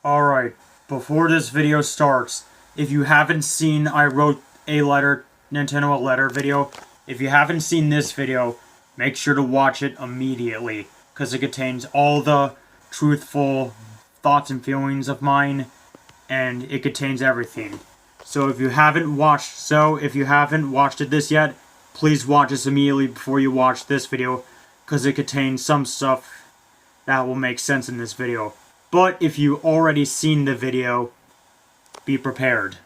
Alright, before this video starts, if you haven't seen I wrote a letter, Nintendo a letter video, if you haven't seen this video, make sure to watch it immediately, because it contains all the truthful thoughts and feelings of mine, and it contains everything. So if you haven't watched this yet, please watch this immediately before you watch this video, because it contains some stuff that will make sense in this video. But if you already seen the video, be prepared.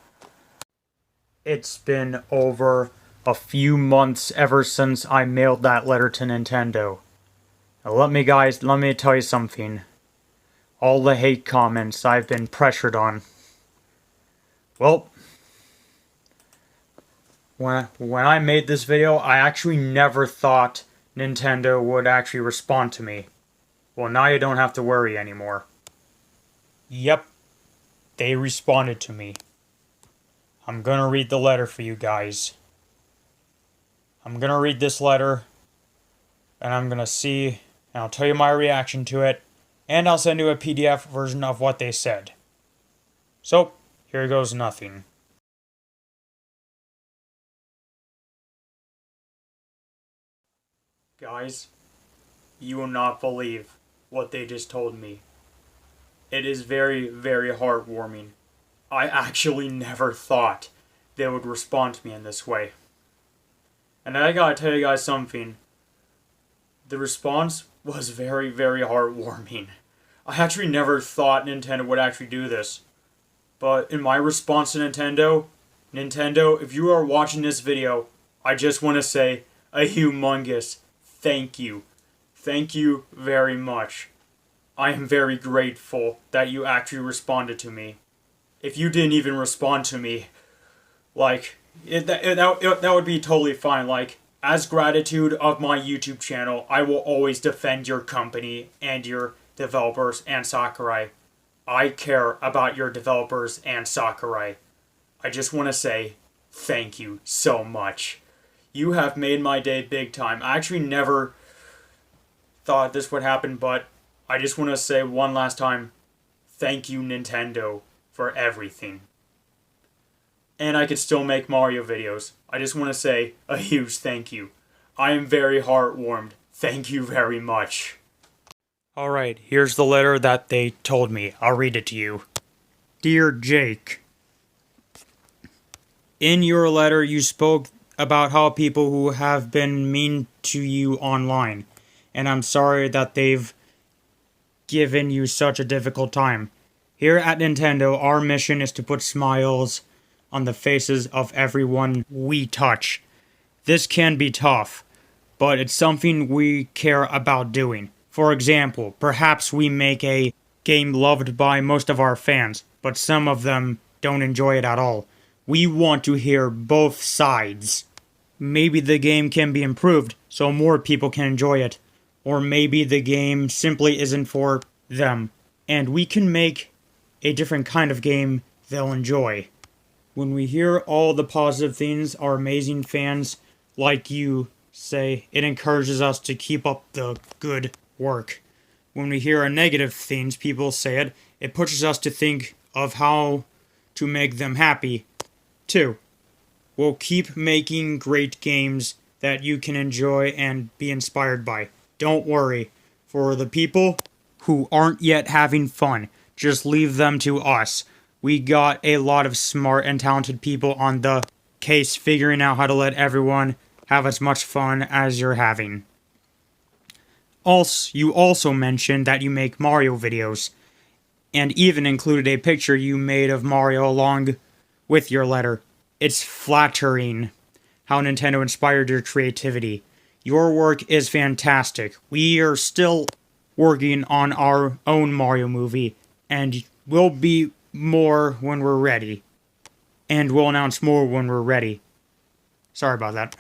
It's been over a few months ever since I mailed that letter to Nintendo. Now let me tell you something. All the hate comments I've been pressured on. Well, when I made this video, I actually never thought Nintendo would actually respond to me. Well, now you don't have to worry anymore. Yep, they responded to me. I'm gonna read the letter for you guys. I'm gonna read this letter, and I'm gonna see, and I'll tell you my reaction to it, and I'll send you a PDF version of what they said. So, here goes nothing. Guys, you will not believe what they just told me. It is very, very heartwarming. I actually never thought they would respond to me in this way. And I gotta tell you guys something. The response was very, very heartwarming. I actually never thought Nintendo would actually do this. But in my response to Nintendo, if you are watching this video, I just want to say a humongous thank you. Thank you very much. I am very grateful that you actually responded to me. If you didn't even respond to me, that would be totally fine. Like, as gratitude of my YouTube channel, I will always defend your company and your developers and Sakurai. I care about your developers and Sakurai. I just want to say thank you so much. You have made my day big time. I actually never thought this would happen, but I just want to say one last time, thank you Nintendo for everything. And I could still make Mario videos. I just want to say a huge thank you. I am very heartwarmed. Thank you very much. Alright, here's the letter that they told me. I'll read it to you. Dear Jake, in your letter you spoke about how people who have been mean to you online, and I'm sorry that they've given you such a difficult time. Here at Nintendo, our mission is to put smiles on the faces of everyone we touch. This can be tough, but it's something we care about doing. For example, perhaps we make a game loved by most of our fans, but some of them don't enjoy it at all. We want to hear both sides. Maybe the game can be improved so more people can enjoy it. Or maybe the game simply isn't for them, and we can make a different kind of game they'll enjoy. When we hear all the positive things our amazing fans like you say, it encourages us to keep up the good work. When we hear negative things people say, it pushes us to think of how to make them happy, too. We'll keep making great games that you can enjoy and be inspired by. Don't worry. For the people who aren't yet having fun, just leave them to us. We got a lot of smart and talented people on the case figuring out how to let everyone have as much fun as you're having. You also mentioned that you make Mario videos, and even included a picture you made of Mario along with your letter. It's flattering how Nintendo inspired your creativity. Your work is fantastic. We are still working on our own Mario movie, and we'll be more when we're ready. And we'll announce more when we're ready. Sorry about that.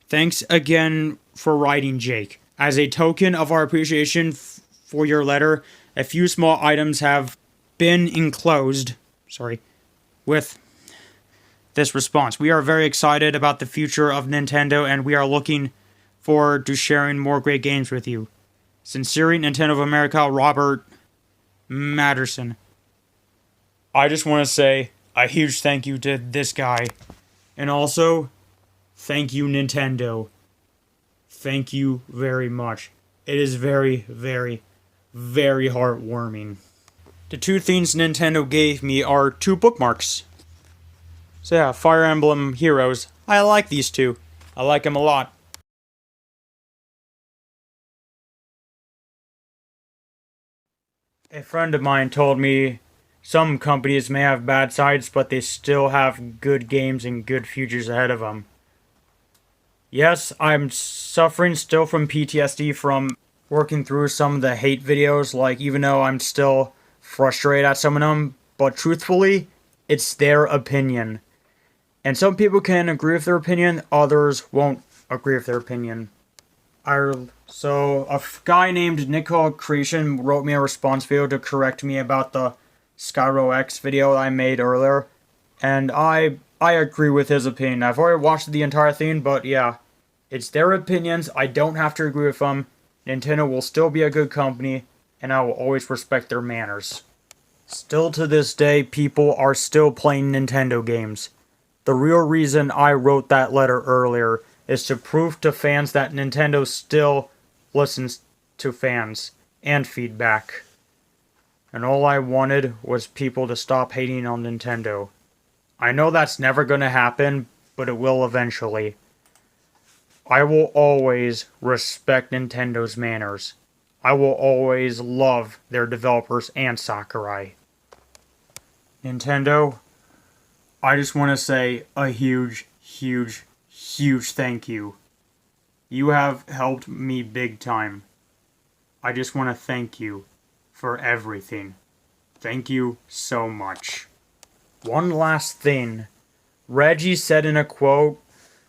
Thanks again for writing, Jake. As a token of our appreciation for your letter, a few small items have been enclosed, with this response. We are very excited about the future of Nintendo, and we are looking forward to sharing more great games with you. Sincerely, Nintendo of America, Robert Matterson. I just want to say a huge thank you to this guy. And also, thank you, Nintendo. Thank you very much. It is very, very, very heartwarming. The two things Nintendo gave me are 2 bookmarks. So yeah, Fire Emblem Heroes. I like these 2. I like them a lot. A friend of mine told me some companies may have bad sides, but they still have good games and good futures ahead of them. Yes, I'm suffering still from PTSD from working through some of the hate videos, like, even though I'm still frustrated at some of them, but truthfully, it's their opinion. And some people can agree with their opinion, others won't agree with their opinion. So, a guy named Nicole Creation wrote me a response video to correct me about the Skyro X video I made earlier, and I agree with his opinion. I've already watched the entire thing, but yeah, it's their opinions. I don't have to agree with them. Nintendo will still be a good company, and I will always respect their manners. Still to this day, people are still playing Nintendo games. The real reason I wrote that letter earlier is to prove to fans that Nintendo still listens to fans and feedback. And all I wanted was people to stop hating on Nintendo. I know that's never gonna happen, but it will eventually. I will always respect Nintendo's manners. I will always love their developers and Sakurai. Nintendo, I just want to say a huge, huge, huge thank you. You have helped me big time. I just want to thank you for everything. Thank you so much. One last thing. Reggie said in a quote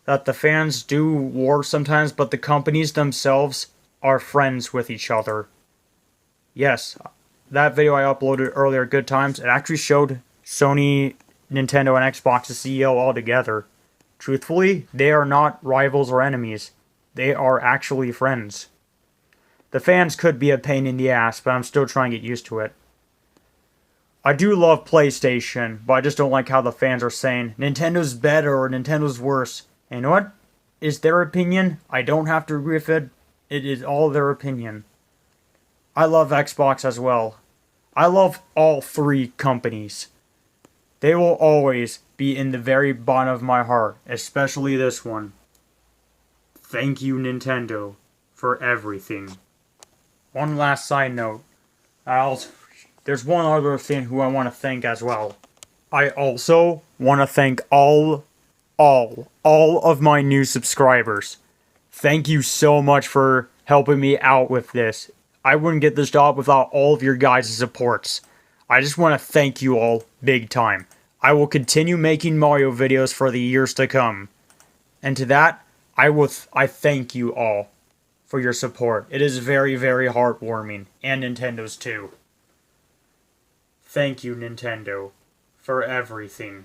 that the fans do war sometimes, but the companies themselves are friends with each other. Yes, that video I uploaded earlier, Good Times, it actually showed Sony, Nintendo, and Xbox's CEO all together. Truthfully, they are not rivals or enemies. They are actually friends. The fans could be a pain in the ass, but I'm still trying to get used to it. I do love PlayStation, but I just don't like how the fans are saying Nintendo's better or Nintendo's worse. And you know what? It's their opinion. I don't have to agree with it. It is all their opinion. I love Xbox as well. I love all 3 companies. They will always be in the very bottom of my heart, especially this one. Thank you, Nintendo, for everything. One last side note. There's one other thing who I want to thank as well. I also want to thank all of my new subscribers. Thank you so much for helping me out with this. I wouldn't get this job without all of your guys' supports. I just want to thank you all big time. I will continue making Mario videos for the years to come. And to that, I thank you all for your support. It is very, very heartwarming. And Nintendo's too. Thank you, Nintendo, for everything.